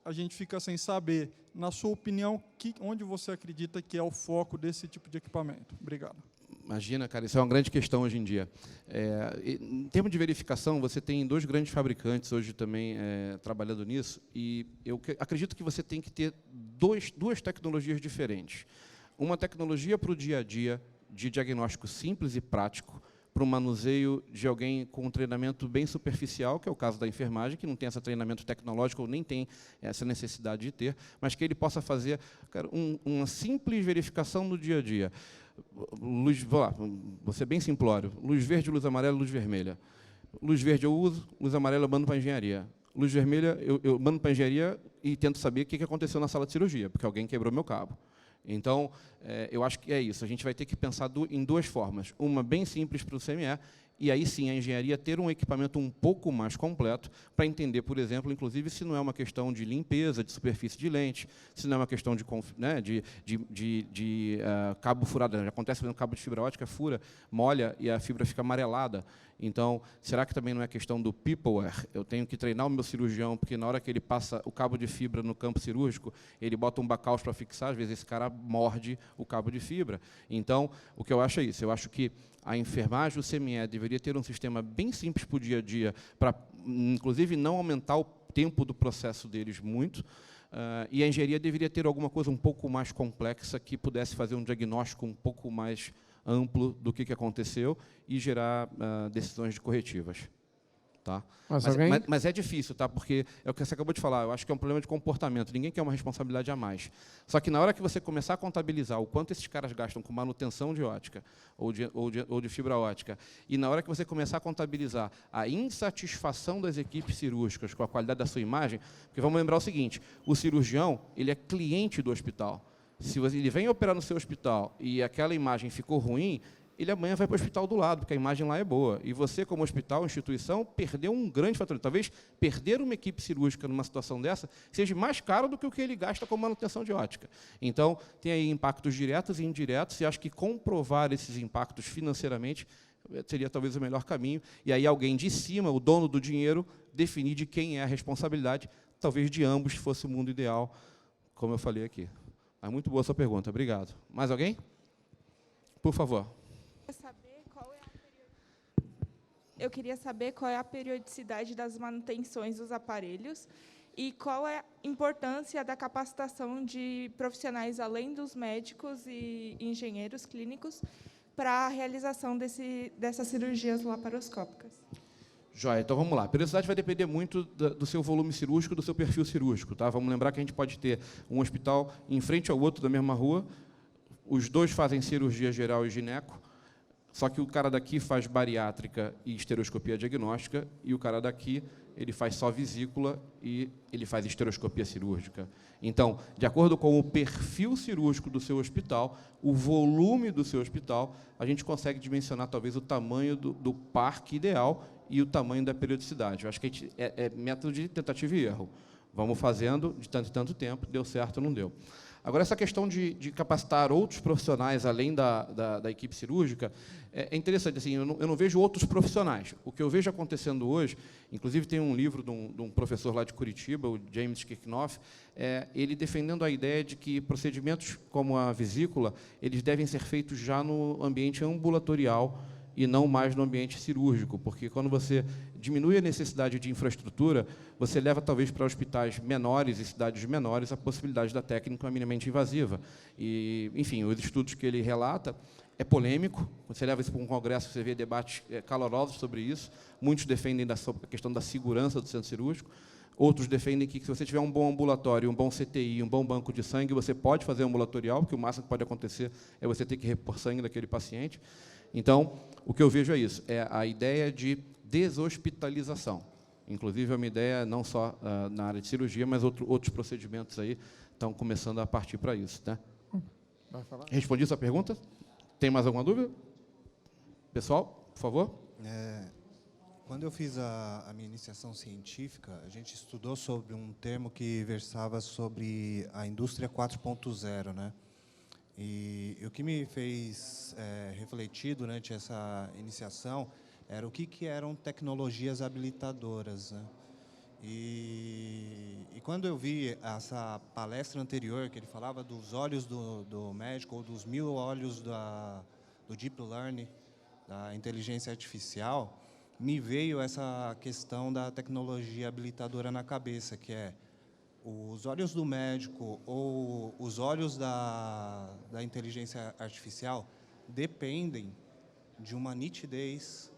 a gente fica sem saber. Na sua opinião, onde você acredita que é o foco desse tipo de equipamento? Obrigado. Imagina, cara, isso é uma grande questão hoje em dia. Em termos de verificação, você tem 2 grandes fabricantes hoje também trabalhando nisso, e eu acredito que você tem que ter duas tecnologias diferentes. Uma tecnologia para o dia a dia, de diagnóstico simples e prático, para o manuseio de alguém com um treinamento bem superficial, que é o caso da enfermagem, que não tem esse treinamento tecnológico, ou nem tem essa necessidade de ter, mas que ele possa fazer, cara, uma simples verificação no dia a dia. Vou ser bem simplório. Luz verde, luz amarela, luz vermelha. Luz verde eu uso, luz amarela eu mando para a engenharia. Luz vermelha eu mando para a engenharia e tento saber o que aconteceu na sala de cirurgia, porque alguém quebrou meu cabo. Então, eu acho que é isso. A gente vai ter que pensar em 2 formas. Uma bem simples para o CME, e aí sim a engenharia ter um equipamento um pouco mais completo para entender, por exemplo, inclusive, se não é uma questão de limpeza de superfície de lente, se não é uma questão de cabo furado. Já acontece quando o cabo de fibra ótica fura, molha e a fibra fica amarelada. Então, será que também não é questão do peopleware? Eu tenho que treinar o meu cirurgião, porque na hora que ele passa o cabo de fibra no campo cirúrgico, ele bota um bacaus para fixar, às vezes esse cara morde o cabo de fibra. Então, o que eu acho é isso. Eu acho que a enfermagem, o CME, deveria ter um sistema bem simples para o dia a dia, para, inclusive, não aumentar o tempo do processo deles muito, e a engenharia deveria ter alguma coisa um pouco mais complexa que pudesse fazer um diagnóstico um pouco mais amplo do que aconteceu e gerar decisões corretivas. Tá? Mas é difícil, tá? Porque é o que você acabou de falar, eu acho que é um problema de comportamento, ninguém quer uma responsabilidade a mais. Só que na hora que você começar a contabilizar o quanto esses caras gastam com manutenção de ótica ou de fibra ótica, e na hora que você começar a contabilizar a insatisfação das equipes cirúrgicas com a qualidade da sua imagem, porque vamos lembrar o seguinte, o cirurgião ele é cliente do hospital. Se ele vem operar no seu hospital e aquela imagem ficou ruim, ele amanhã vai para o hospital do lado, porque a imagem lá é boa. E você, como hospital, instituição, perdeu um grande fator. Talvez perder uma equipe cirúrgica numa situação dessa seja mais caro do que o que ele gasta com manutenção de ótica. Então, tem aí impactos diretos e indiretos, e acho que comprovar esses impactos financeiramente seria talvez o melhor caminho. E aí alguém de cima, o dono do dinheiro, definir de quem é a responsabilidade. Talvez de ambos fosse o mundo ideal, como eu falei aqui. Mas muito boa a sua pergunta, obrigado. Mais alguém? Por favor. Eu queria saber qual é a periodicidade das manutenções dos aparelhos e qual é a importância da capacitação de profissionais, além dos médicos e engenheiros clínicos, para a realização dessas cirurgias laparoscópicas. Joia, então vamos lá. A periodicidade vai depender muito do seu volume cirúrgico, do seu perfil cirúrgico. Tá? Vamos lembrar que a gente pode ter um hospital em frente ao outro da mesma rua, os 2 fazem cirurgia geral e gineco, só que o cara daqui faz bariátrica e estereoscopia diagnóstica, e o cara daqui ele faz só vesícula e ele faz estereoscopia cirúrgica. Então, de acordo com o perfil cirúrgico do seu hospital, o volume do seu hospital, a gente consegue dimensionar talvez o tamanho do parque ideal e o tamanho da periodicidade. Eu acho que é método de tentativa e erro. Vamos fazendo de tanto em tanto tempo, deu certo ou não deu. Agora, essa questão de capacitar outros profissionais além da equipe cirúrgica é interessante. Assim, eu não vejo outros profissionais. O que eu vejo acontecendo hoje, inclusive tem um livro de um professor lá de Curitiba, o James Kirchhoff, ele defendendo a ideia de que procedimentos como a vesícula eles devem ser feitos já no ambiente ambulatorial e não mais no ambiente cirúrgico, porque quando você diminui a necessidade de infraestrutura, você leva talvez para hospitais menores e cidades menores a possibilidade da técnica minimamente invasiva. E, enfim, os estudos que ele relata é polêmico, você leva isso para um congresso, você vê debates calorosos sobre isso, muitos defendem a questão da segurança do centro cirúrgico, outros defendem que se você tiver um bom ambulatório, um bom CTI, um bom banco de sangue, você pode fazer ambulatorial, porque o máximo que pode acontecer é você ter que repor sangue daquele paciente. Então, o que eu vejo é isso, é a ideia de deshospitalização. Inclusive, é uma ideia não só na área de cirurgia, mas outros procedimentos aí estão começando a partir para isso. Né? Vai falar? Respondi sua pergunta? Tem mais alguma dúvida? Pessoal, por favor. Quando eu fiz a minha iniciação científica, a gente estudou sobre um termo que versava sobre a indústria 4.0, né? E o que me fez refletir durante essa iniciação era o que eram tecnologias habilitadoras, né? E quando eu vi essa palestra anterior, que ele falava dos olhos do médico, ou dos 1000 olhos do Deep Learning, da inteligência artificial, me veio essa questão da tecnologia habilitadora na cabeça, que é os olhos do médico ou os olhos da inteligência artificial dependem de uma nitidez,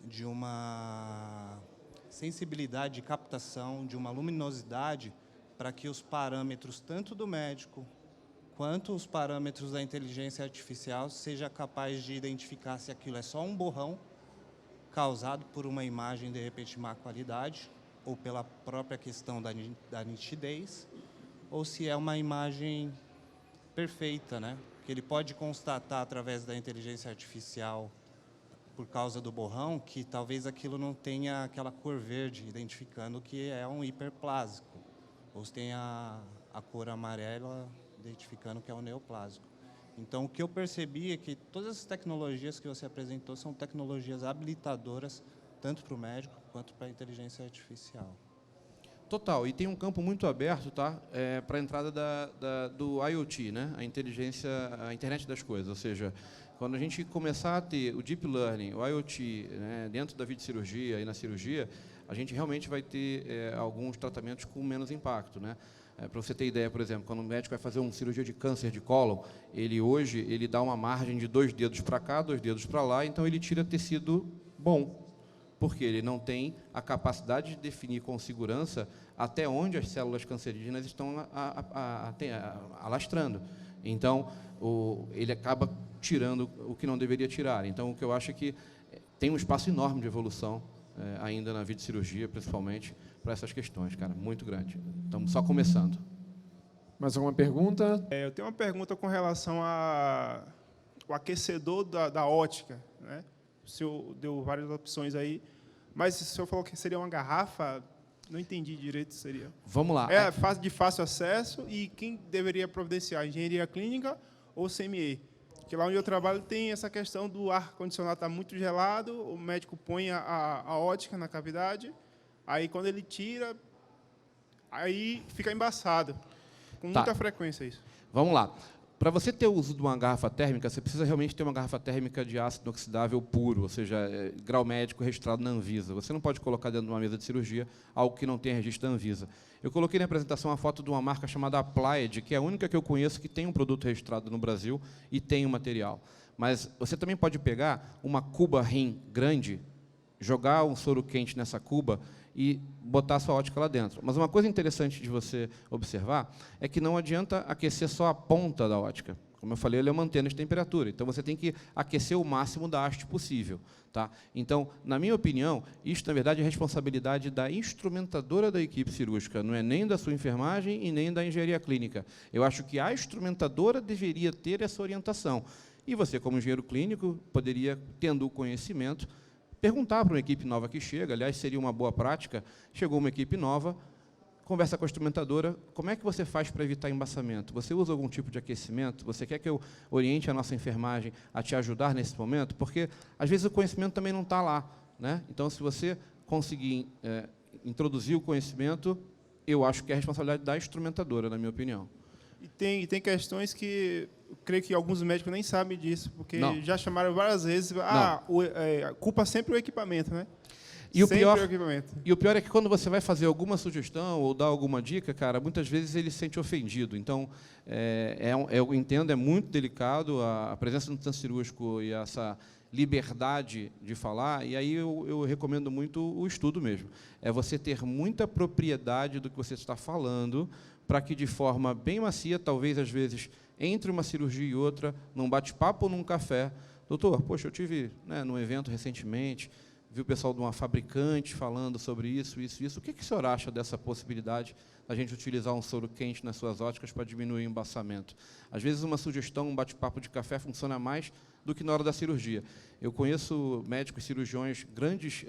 de uma sensibilidade de captação, de uma luminosidade, para que os parâmetros tanto do médico quanto os parâmetros da inteligência artificial seja capaz de identificar se aquilo é só um borrão causado por uma imagem, de repente, de má qualidade, ou pela própria questão da nitidez, ou se é uma imagem perfeita, né? Que ele pode constatar através da inteligência artificial, por causa do borrão, que talvez aquilo não tenha aquela cor verde, identificando que é um hiperplásico, ou se tem a cor amarela, identificando que é um neoplásico. Então, o que eu percebi é que todas as tecnologias que você apresentou são tecnologias habilitadoras, tanto para o médico quanto para a inteligência artificial. Total, e tem um campo muito aberto, tá, para a entrada do IoT, né, a internet das coisas, ou seja, quando a gente começar a ter o Deep Learning, o IoT, né, dentro da videocirurgia e na cirurgia, a gente realmente vai ter alguns tratamentos com menos impacto, né? Para você ter ideia, por exemplo, quando o médico vai fazer uma cirurgia de câncer de cólon, ele dá uma margem de 2 dedos para cá, 2 dedos para lá, então ele tira tecido bom, porque ele não tem a capacidade de definir com segurança até onde as células cancerígenas estão alastrando. Então, ele acaba tirando o que não deveria tirar. Então, o que eu acho é que tem um espaço enorme de evolução, ainda na videocirurgia, principalmente, para essas questões, cara, muito grande. Estamos só começando. Mais alguma pergunta? Eu tenho uma pergunta com relação ao aquecedor da ótica, né? O senhor deu várias opções aí, mas o senhor falou que seria uma garrafa, não entendi direito, seria. Vamos lá. De fácil acesso, e quem deveria providenciar, engenharia clínica ou CME? Porque lá onde eu trabalho tem essa questão do ar-condicionado estar muito gelado, o médico põe a ótica na cavidade, aí quando ele tira, aí fica embaçado. Com muita frequência isso. Vamos lá. Para você ter o uso de uma garrafa térmica, você precisa realmente ter uma garrafa térmica de ácido inoxidável puro, ou seja, grau médico registrado na Anvisa. Você não pode colocar dentro de uma mesa de cirurgia algo que não tenha registro da Anvisa. Eu coloquei na apresentação a foto de uma marca chamada Applied, que é a única que eu conheço que tem um produto registrado no Brasil e tem o material. Mas você também pode pegar uma cuba rim grande, jogar um soro quente nessa cuba e botar a sua ótica lá dentro. Mas uma coisa interessante de você observar é que não adianta aquecer só a ponta da ótica. Como eu falei, ele é uma antena de temperatura, então você tem que aquecer o máximo da haste possível. Tá? Então, na minha opinião, isso, na verdade, é responsabilidade da instrumentadora da equipe cirúrgica, não é nem da sua enfermagem e nem da engenharia clínica. Eu acho que a instrumentadora deveria ter essa orientação. E você, como engenheiro clínico, poderia, tendo o conhecimento, perguntar para uma equipe nova que chega, aliás, seria uma boa prática, chegou uma equipe nova, conversa com a instrumentadora, como é que você faz para evitar embaçamento? Você usa algum tipo de aquecimento? Você quer que eu oriente a nossa enfermagem a te ajudar nesse momento? Porque, às vezes, o conhecimento também não está lá, né? Então, se você conseguir introduzir o conhecimento, eu acho que é a responsabilidade da instrumentadora, na minha opinião. E tem questões que eu creio que alguns médicos nem sabem disso, porque Não. já chamaram várias vezes, a culpa sempre é o equipamento, né? E o Sempre pior, é o equipamento. e o pior é que quando você vai fazer alguma sugestão ou dar alguma dica, cara, muitas vezes ele se sente ofendido. Então, eu entendo, é muito delicado a presença do centro cirúrgico e essa liberdade de falar, e aí eu recomendo muito o estudo mesmo. É você ter muita propriedade do que você está falando, para que, de forma bem macia, talvez, às vezes, entre uma cirurgia e outra, num bate-papo ou num café, doutor, poxa, eu tive, né, num evento recentemente, vi o pessoal de uma fabricante falando sobre isso. O que o senhor acha dessa possibilidade da gente utilizar um soro quente nas suas óticas para diminuir o embaçamento? Às vezes, uma sugestão, um bate-papo de café funciona mais do que na hora da cirurgia. Eu conheço médicos cirurgiões, grandes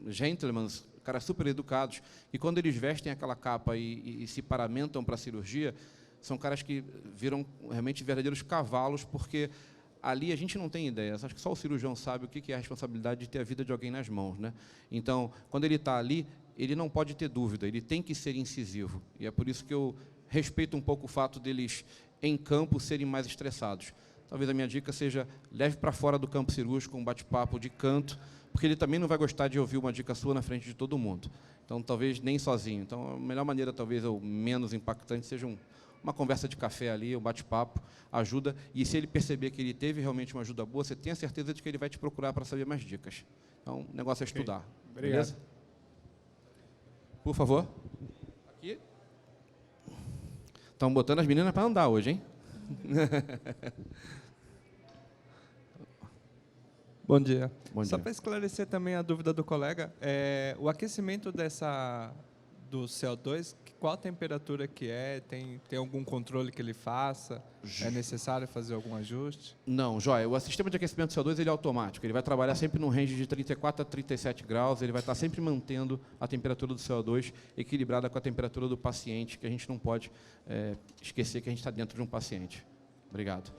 gentlemen, caras super educados, e quando eles vestem aquela capa e se paramentam para a cirurgia, são caras que viram realmente verdadeiros cavalos, porque ali a gente não tem ideia. Acho que só o cirurgião sabe o que é a responsabilidade de ter a vida de alguém nas mãos, né? Então, quando ele está ali, ele não pode ter dúvida, ele tem que ser incisivo. E é por isso que eu respeito um pouco o fato deles, em campo, serem mais estressados. Talvez a minha dica seja, leve para fora do campo cirúrgico um bate-papo de canto, porque ele também não vai gostar de ouvir uma dica sua na frente de todo mundo. Então, talvez nem sozinho. Então, a melhor maneira, talvez, ou menos impactante, seja uma conversa de café ali, um bate-papo, ajuda. E se ele perceber que ele teve realmente uma ajuda boa, você tenha certeza de que ele vai te procurar para saber mais dicas. Então, o negócio é estudar. Obrigado. Beleza? Por favor. Aqui. Estão botando as meninas para andar hoje, hein? Bom dia. Bom Só dia. para esclarecer também a dúvida do colega, o aquecimento do CO2, qual a temperatura que é? Tem algum controle que ele faça? É necessário fazer algum ajuste? Não, joia. O sistema de aquecimento do CO2 ele é automático. Ele vai trabalhar sempre num range de 34 a 37 graus. Ele vai estar sempre mantendo a temperatura do CO2 equilibrada com a temperatura do paciente, que a gente não pode esquecer que a gente está dentro de um paciente. Obrigado.